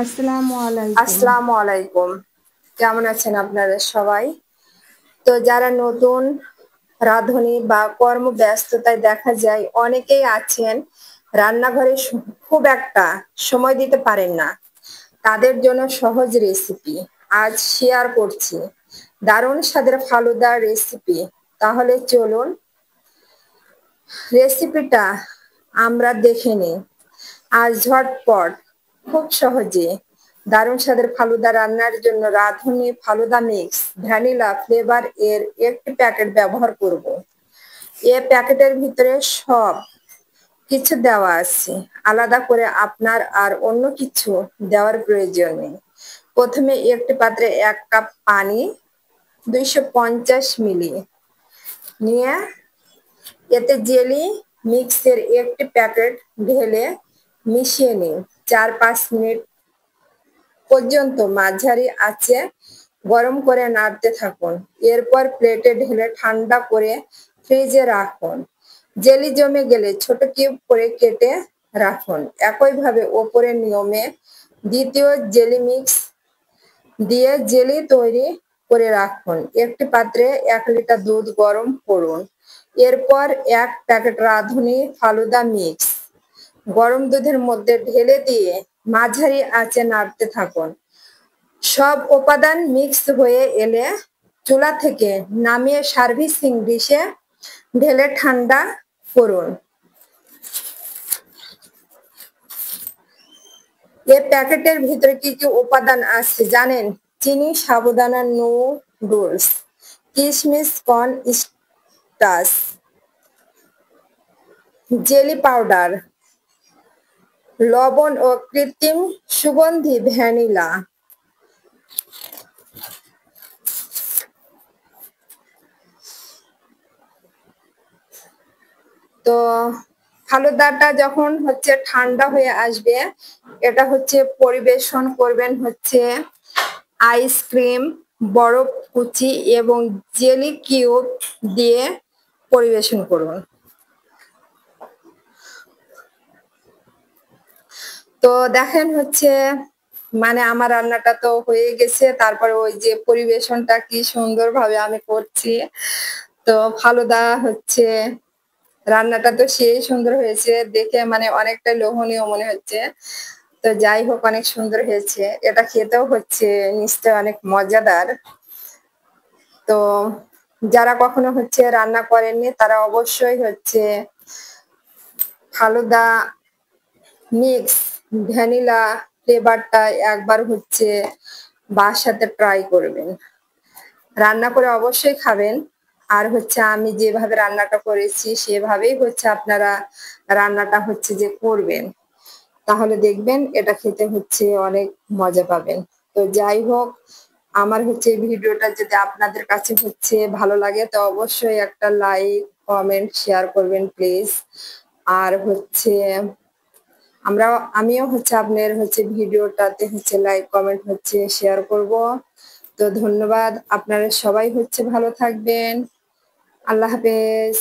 আসসালামু আলাইকুম। আসসালামু আলাইকুম। কেমন আছেন আপনারা সবাই? তো যারা নতুন রাঁধুনি বা কর্মব্যস্ততায় দেখা যায় অনেকেই আছেন রান্নাঘরে খুব একটা সময় দিতে পারেন না, তাদের জন্য সহজ রেসিপি আজ শেয়ার করছি। দারুণ স্বাদের ফালুদার রেসিপি। তাহলে চলুন রেসিপিটা আমরা দেখে নিই। আজ ঝটপট খুব সহজে দারুণ স্বাদের ফালুদা রান্নার জন্য রাঁধুনি ফালুদা মিক্স ভ্যানিলা ফ্লেভার এর একটি প্যাকেট ব্যবহার করব। এ প্যাকেটের ভিতরে সব কিছু দেওয়া আছে, আলাদা করে আপনার আর অন্য কিছু দেওয়ার প্রয়োজন নেই। প্রথমে একটি পাত্রে 1 কাপ পানি 250 মিলি নিয়ে এতে জেলি মিক্সের একটি প্যাকেট ঢেলে মিশিয়ে নিন। 4-5 মিনিট পর্যন্ত মাঝারি আঁচে গরম করে নাড়তে থাকুন। এরপর প্লেটে ঢেলে ঠান্ডা করে ফ্রিজে রাখুন। জেলি জমে গেলে ছোট কিউব করে কেটে রাখুন। একইভাবে ওপরের নিয়মে দ্বিতীয় জেলি মিক্স দিয়ে জেলি তৈরি করে রাখুন। একটি পাত্রে 1 লিটার দুধ গরম করুন। এরপর 1 প্যাকেট রাঁধুনি ফালুদা মিক্স গরম দুধের মধ্যে ঢেলে দিয়ে মাঝারি আঁচে নাড়তে থাকুন। সব উপাদান মিক্স হয়ে এলে চুলা থেকে নামিয়ে সার্ভিসিং ডিশে ঢেলে ঠান্ডা করুন। এই প্যাকেটের ভিতরে কি কি উপাদান আছে জানেন? চিনি, সাবুদানা, নুডলস, কিশমিশ, কর্ন স্টার্চ, জেলি পাউডার, লবণ ও কৃত্রিম সুগন্ধি ভ্যানিলা। তো ফালুদাটা যখন ঠান্ডা হয়ে আসবে, এটা পরিবেশন করবেন আইসক্রিম, বরফ কুচি এবং জেলি কিউব দিয়ে পরিবেশন করুন। তো দেখেন মানে আমার রান্নাটা তো হয়ে গেছে, তারপরে ওই যে পরিবেশনটা কি সুন্দরভাবে আমি করছি। তো ফালুদা রান্নাটা তো সেই সুন্দর হয়েছে, দেখে মানে অনেকটা লোভনীয় মনে হচ্ছে। তো যাই হোক, অনেক সুন্দর হয়েছে। এটা খেতেও নিশ্চয় অনেক মজাদার। তো যারা কখনো রান্না করেননি তারা অবশ্যই ফালুদা মিক্স ভ্যানিলা ফ্লেভারটা একবার বাসাতে ট্রাই করবেন। রান্না করে অবশ্যই খাবেন। আর আমি যেভাবে রান্নাটা করেছি সেভাবেই আপনারা রান্নাটা যে করবেন, তাহলে দেখবেন এটা খেতে অনেক মজা পাবেন। তো যাই হোক, আমার ভিডিওটা যদি আপনাদের কাছে ভালো লাগে তো অবশ্যই একটা লাইক, কমেন্ট, শেয়ার করবেন প্লিজ। আর আমিও আপনার ভিডিওটাতে লাইক, কমেন্ট শেয়ার করব। তো ধন্যবাদ। আপনারা সবাই ভালো থাকবেন। আল্লাহ হাফেজ।